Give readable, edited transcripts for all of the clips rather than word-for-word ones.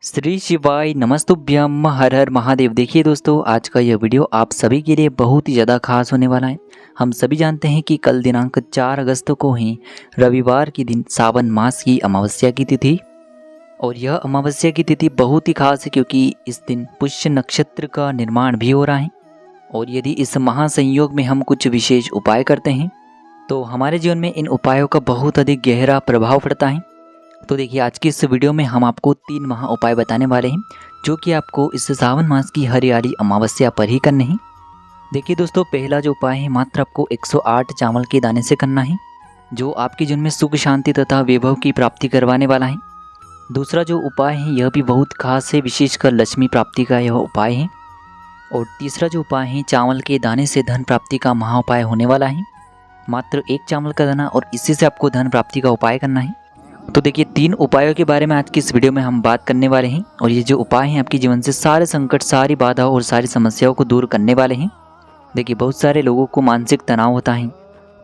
श्री शिवाय नमस्तुभ्यम हर हर महादेव। देखिए दोस्तों, आज का यह वीडियो आप सभी के लिए बहुत ही ज़्यादा खास होने वाला है। हम सभी जानते हैं कि कल दिनांक 4 अगस्त को ही रविवार के दिन सावन मास की अमावस्या की तिथि, और यह अमावस्या की तिथि बहुत ही खास है क्योंकि इस दिन पुष्य नक्षत्र का निर्माण भी हो रहा है। और यदि इस महासंयोग में हम कुछ विशेष उपाय करते हैं तो हमारे जीवन में इन उपायों का बहुत अधिक गहरा प्रभाव पड़ता है। तो देखिए, आज की इस वीडियो में हम आपको 3 महा उपाय बताने वाले हैं जो कि आपको इस सावन मास की हरियाली अमावस्या पर ही करने हैं। देखिए दोस्तों, पहला जो उपाय है मात्र आपको 108 चावल के दाने से करना है, जो आपके जीवन में सुख शांति तथा वैभव की प्राप्ति करवाने वाला है। दूसरा जो उपाय है यह भी बहुत खास है, विशेषकर लक्ष्मी प्राप्ति का यह उपाय है। और तीसरा जो उपाय है, चावल के दाने से धन प्राप्ति का महा उपाय होने वाला है। मात्र 1 चावल का दाना और इसी से आपको धन प्राप्ति का उपाय करना है। तो देखिए, 3 उपायों के बारे में आज की इस वीडियो में हम बात करने वाले हैं, और ये जो उपाय हैं आपके जीवन से सारे संकट, सारी बाधा और सारी समस्याओं को दूर करने वाले हैं। देखिए, बहुत सारे लोगों को मानसिक तनाव होता है,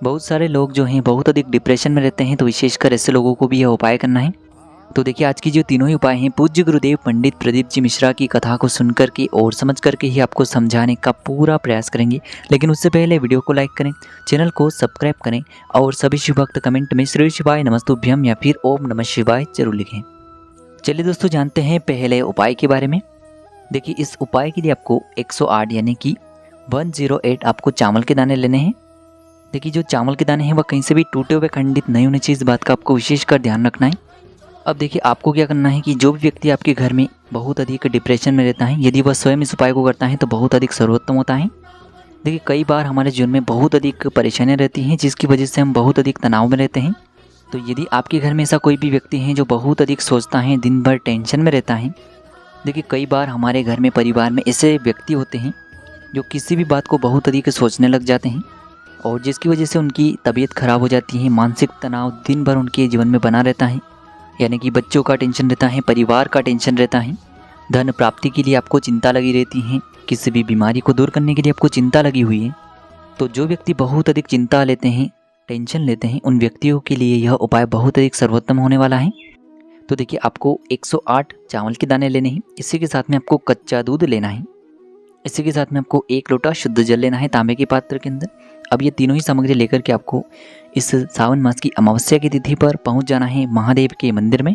बहुत सारे लोग जो हैं बहुत अधिक डिप्रेशन में रहते हैं, तो विशेषकर ऐसे लोगों को भी यह उपाय करना है। तो देखिए, आज की जो तीनों ही उपाय हैं पूज्य गुरुदेव पंडित प्रदीप जी मिश्रा की कथा को सुन करके और समझ करके ही आपको समझाने का पूरा प्रयास करेंगे। लेकिन उससे पहले वीडियो को लाइक करें, चैनल को सब्सक्राइब करें और सभी शिव भक्त कमेंट में श्री शिवाय नमस्तुभ्यम या फिर ओम नमः शिवाय जरूर लिखें। चलिए दोस्तों, जानते हैं पहले उपाय के बारे में। देखिए, इस उपाय के लिए आपको 108 यानी कि 108 आपको चावल के दाने लेने हैं। देखिए, जो चावल के दाने हैं वह कहीं से भी टूटे हुए खंडित नहीं होने चाहिए, इस बात का आपको विशेषकर ध्यान रखना है। अब देखिए, आपको क्या करना है कि जो भी व्यक्ति आपके घर में बहुत अधिक डिप्रेशन में रहता है, यदि वह स्वयं इस उपाय को करता है तो बहुत अधिक सर्वोत्तम होता है। देखिए, कई बार हमारे जीवन में बहुत अधिक परेशानियां रहती हैं जिसकी वजह से हम बहुत अधिक तनाव में रहते हैं। तो यदि आपके घर में ऐसा कोई भी व्यक्ति है जो बहुत अधिक सोचता है, दिन भर टेंशन में रहता है, देखिए कई बार हमारे घर में, परिवार में ऐसे व्यक्ति होते हैं जो किसी भी बात को बहुत अधिक सोचने लग जाते हैं, और जिसकी वजह से उनकी तबीयत खराब हो जाती है, मानसिक तनाव दिन भर उनके जीवन में बना रहता है। यानी कि बच्चों का टेंशन रहता है, परिवार का टेंशन रहता है, धन प्राप्ति के लिए आपको चिंता लगी रहती है, किसी भी बीमारी को दूर करने के लिए आपको चिंता लगी हुई है। तो जो व्यक्ति बहुत अधिक चिंता लेते हैं, टेंशन लेते हैं, उन व्यक्तियों के लिए यह उपाय बहुत अधिक सर्वोत्तम होने वाला है। तो देखिए, आपको 108 चावल के दाने लेने हैं, इसी के साथ में आपको कच्चा दूध लेना है, इसी के साथ में आपको 1 लोटा शुद्ध जल लेना है तांबे के पात्र के अंदर। अब ये तीनों ही सामग्री लेकर के आपको इस सावन मास की अमावस्या की तिथि पर पहुंच जाना है महादेव के मंदिर में।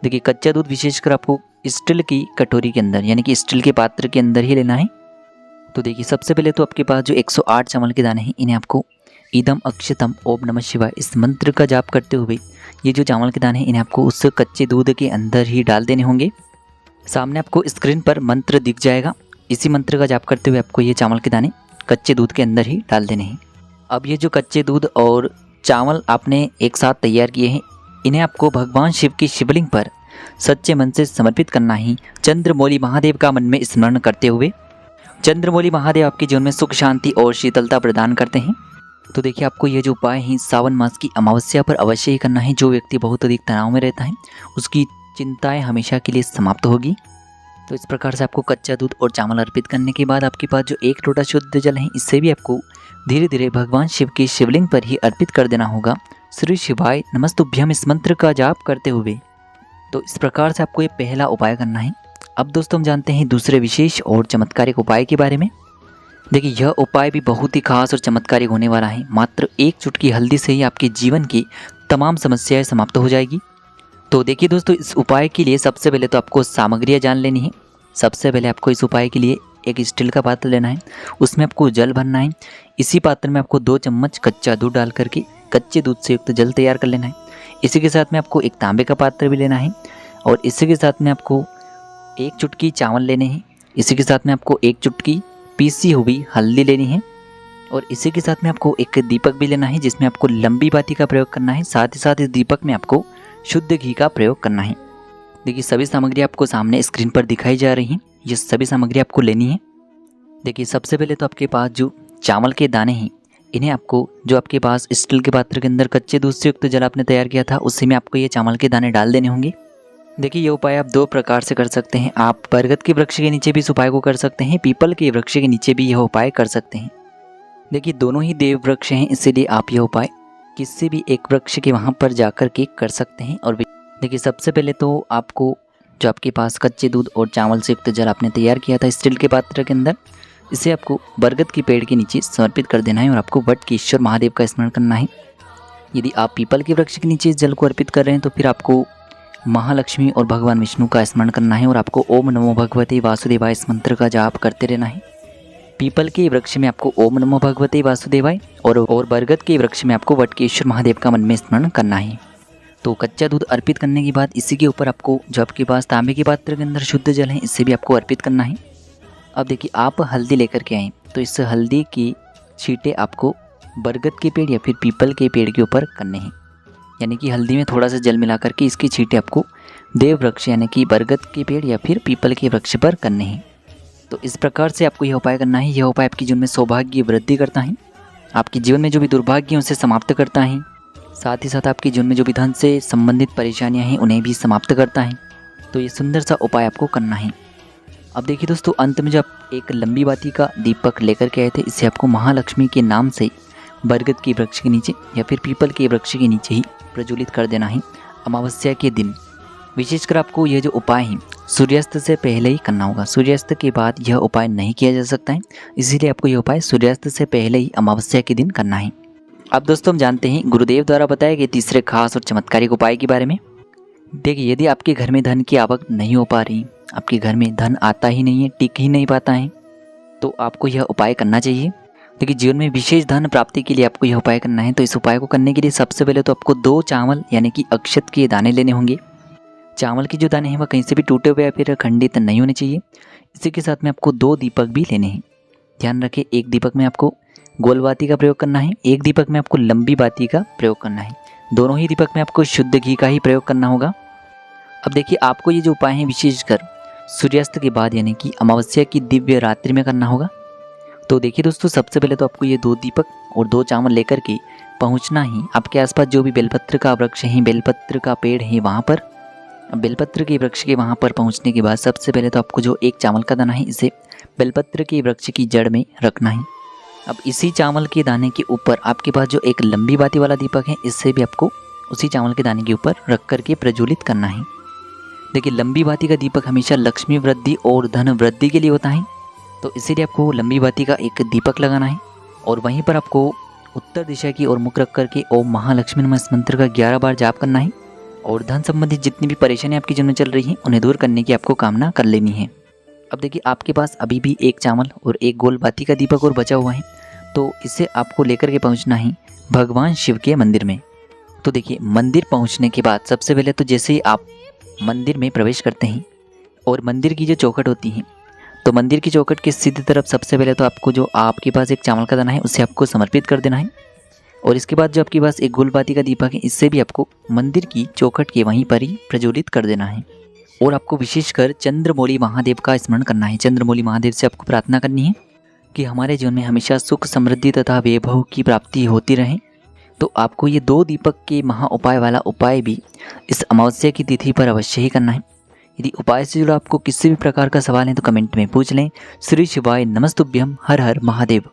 देखिए, कच्चा दूध विशेषकर आपको स्टील की कटोरी के अंदर यानी कि स्टील के पात्र के अंदर ही लेना है। तो देखिए, सबसे पहले तो आपके पास जो 108 चावल के दाने हैं, इन्हें आपको इदम अक्षतम ओम नमः शिवाय इस मंत्र का जाप करते हुए ये जो चावल के दाने हैं इन्हें आपको उस कच्चे दूध के अंदर ही डाल देने होंगे। सामने आपको स्क्रीन पर मंत्र दिख जाएगा, इसी मंत्र का जाप करते हुए आपको ये चावल के दाने कच्चे दूध के अंदर ही डाल देने हैं। अब ये जो कच्चे दूध और चावल आपने एक साथ तैयार किए हैं, इन्हें आपको भगवान शिव की शिवलिंग पर सच्चे मन से समर्पित करना ही चंद्रमौली महादेव का मन में स्मरण करते हुए। चंद्रमौली महादेव आपके जीवन में सुख शांति और शीतलता प्रदान करते हैं। तो देखिए, आपको ये जो उपाय है सावन मास की अमावस्या पर अवश्य ही करना है। जो व्यक्ति बहुत अधिक तनाव में रहता है उसकी चिंताएं हमेशा के लिए समाप्त होगी। तो इस प्रकार से आपको कच्चा दूध और चावल अर्पित करने के बाद आपके पास जो 1 लोटा शुद्ध जल है, इससे भी आपको धीरे धीरे भगवान शिव की शिवलिंग पर ही अर्पित कर देना होगा, श्री शिवाय नमस्तुभ्यम इस मंत्र का जाप करते हुए। तो इस प्रकार से आपको ये पहला उपाय करना है। अब दोस्तों, हम जानते हैं दूसरे विशेष और चमत्कारिक उपाय के बारे में। देखिए, यह उपाय भी बहुत ही खास और चमत्कारिक होने वाला है। मात्र 1 चुटकी हल्दी से ही आपके जीवन की तमाम समस्याएं समाप्त हो जाएगी। तो देखिए दोस्तों, इस उपाय के लिए सबसे पहले तो आपको सामग्रियाँ जान लेनी है। सबसे पहले आपको इस उपाय के लिए एक स्टील का पात्र लेना है, उसमें आपको जल भरना है। इसी पात्र में आपको 2 चम्मच कच्चा दूध डाल करके कच्चे दूध से युक्त जल तैयार कर लेना है। इसी के साथ में आपको एक तांबे का पात्र भी लेना है, और इसी के साथ में आपको 1 चुटकी चावल लेने हैं। इसी के साथ में आपको 1 चुटकी पीसी हुई हल्दी लेनी है, और इसी के साथ में आपको एक दीपक भी लेना है जिसमें आपको लंबी बाती का प्रयोग करना है। साथ ही साथ इस दीपक में आपको शुद्ध घी का प्रयोग करना है। देखिए, सभी सामग्री आपको सामने स्क्रीन पर दिखाई जा रही हैं, ये सभी सामग्री आपको लेनी है। देखिए, सबसे पहले तो आपके पास जो चावल के दाने हैं, इन्हें आपको जो आपके पास स्टील के पात्र के अंदर कच्चे दूध से युक्त जल आपने तैयार किया था, उसी में आपको ये चावल के दाने डाल देने होंगे। देखिए, ये उपाय आप 2 प्रकार से कर सकते हैं। आप बरगद के वृक्ष के नीचे भी इस उपाय को कर सकते हैं, पीपल के वृक्ष के नीचे भी यह उपाय कर सकते हैं। देखिए, दोनों ही देव वृक्ष हैं, इसीलिए आप यह उपाय किसी भी एक वृक्ष के वहाँ पर जाकर के कर सकते हैं। और देखिए, सबसे पहले तो आपको जो आपके पास कच्चे दूध और चावल से युक्त जल आपने तैयार किया था स्टील के पात्र के अंदर, इसे आपको बरगद के पेड़ के नीचे समर्पित कर देना है और आपको वट के ईश्वर महादेव का स्मरण करना है। यदि आप पीपल के वृक्ष के नीचे इस जल को अर्पित कर रहे हैं तो फिर आपको महालक्ष्मी और भगवान विष्णु का स्मरण करना है और आपको ओम नमो भगवते वासुदेवाय इस मंत्र का जाप करते रहना है। पीपल के वृक्ष में आपको ओम नमो भगवते वासुदेवाय और बरगद के वृक्ष में आपको वट के ईश्वर महादेव का मन में स्मरण करना है। तो कच्चा दूध अर्पित करने के बाद इसी के ऊपर आपको जो आपके पास तांबे के पात्र के अंदर शुद्ध जल है इससे भी आपको अर्पित करना है। अब देखिए, आप हल्दी लेकर के आएँ तो इस हल्दी की छींटे आपको बरगद के पेड़ या फिर पीपल के पेड़ के ऊपर करने हैं। यानी कि हल्दी में थोड़ा सा जल मिला करके इसकी छींटे आपको देव वृक्ष यानी कि बरगद के पेड़ या फिर पीपल के वृक्ष पर करने हैं। तो इस प्रकार से आपको यह उपाय करना है। यह उपाय आपके जीवन में सौभाग्य वृद्धि करता है, आपके जीवन में जो भी दुर्भाग्य है उसे समाप्त करता है, साथ ही साथ आपके जीवन में जो भी धन से संबंधित परेशानियां हैं उन्हें भी समाप्त करता है। तो ये सुंदर सा उपाय आपको करना है। अब देखिए दोस्तों, अंत में जब एक लंबी बाती का दीपक लेकर के आए थे, इसे आपको महालक्ष्मी के नाम से बरगद के वृक्ष के नीचे या फिर पीपल के वृक्ष के नीचे ही प्रज्वलित कर देना है अमावस्या के दिन। विशेषकर आपको यह जो उपाय है सूर्यास्त से पहले ही करना होगा। सूर्यास्त के बाद यह उपाय नहीं किया जा सकता है, इसीलिए आपको यह उपाय सूर्यास्त से पहले ही अमावस्या के दिन करना है। अब दोस्तों, हम जानते हैं गुरुदेव द्वारा बताए गए तीसरे खास और चमत्कारिक उपाय के बारे में। देखिए, यदि आपके घर में धन की आवक नहीं हो पा रही, आपके घर में धन आता ही नहीं है, टिक ही नहीं पाता है, तो आपको यह उपाय करना चाहिए। देखिए, जीवन में विशेष धन प्राप्ति के लिए आपको यह उपाय करना है। तो इस उपाय को करने के लिए सबसे पहले तो आपको 2 चावल यानी कि अक्षत के दाने लेने होंगे। चावल के जो दाने हैं वह कहीं से भी टूटे हुए या फिर खंडित नहीं होने चाहिए। इसी के साथ में आपको 2 दीपक भी लेने हैं। ध्यान रखें, एक दीपक में आपको गोल बाती का प्रयोग करना है, एक दीपक में आपको लंबी बाती का प्रयोग करना है। दोनों ही दीपक में आपको शुद्ध घी का ही प्रयोग करना होगा। अब देखिए, आपको ये जो उपाय हैं विशेषकर सूर्यास्त के बाद यानी कि अमावस्या की दिव्य रात्रि में करना होगा। तो देखिए दोस्तों, सबसे पहले तो आपको ये 2 दीपक और 2 चावल लेकर के पहुंचना ही आपके आसपास जो भी बेलपत्र का वृक्ष है, बेलपत्र का पेड़ है, वहाँ पर बेलपत्र के वृक्ष के वहाँ पर पहुँचने के बाद सबसे पहले तो आपको जो एक चावल का दाना है इसे बेलपत्र के वृक्ष की जड़ में रखना है। अब इसी चावल के दाने के ऊपर आपके पास जो एक लंबी बाती वाला दीपक है, इससे भी आपको उसी चावल के दाने के ऊपर रख करके प्रज्वलित करना है। देखिए, लंबी बाती का दीपक हमेशा लक्ष्मी वृद्धि और धन वृद्धि के लिए होता है, तो इसीलिए आपको लंबी बाती का एक दीपक लगाना है और वहीं पर आपको उत्तर दिशा की ओर मुख रख करके ओम महालक्ष्मी नमः इस मंत्र का 11 बार जाप करना है और धन संबंधित जितनी भी परेशानी आपकी जीवन में चल रही है उन्हें दूर करने की आपको कामना कर लेनी है। अब देखिए, आपके पास अभी भी एक चावल और एक गोल बाती का दीपक और बचा हुआ है, तो इसे आपको लेकर के पहुँचना है भगवान शिव के मंदिर में। तो देखिए, मंदिर पहुँचने के बाद सबसे पहले तो जैसे ही आप मंदिर में प्रवेश करते हैं और मंदिर की जो चौखट होती है, तो मंदिर की चौखट की सीधी तरफ सबसे पहले तो आपको जो आपके पास एक चावल का दाना है उसे आपको समर्पित कर देना है और इसके बाद जो आपके पास एक गोल बाती का दीपक है इससे भी आपको मंदिर की चौखट के वहीं पर ही प्रज्वलित कर देना है। और आपको विशेषकर चंद्रमौली महादेव का स्मरण करना है। चंद्रमौली महादेव से आपको प्रार्थना करनी है कि हमारे जीवन में हमेशा सुख समृद्धि तथा वैभव की प्राप्ति होती रहे। तो आपको ये 2 दीपक के महा उपाय वाला उपाय भी इस अमावस्या की तिथि पर अवश्य ही करना है। यदि उपाय से जुड़ा आपको किसी भी प्रकार का सवाल है तो कमेंट में पूछ लें। श्री शिवाय नमस्तुभ्यम। हर हर महादेव।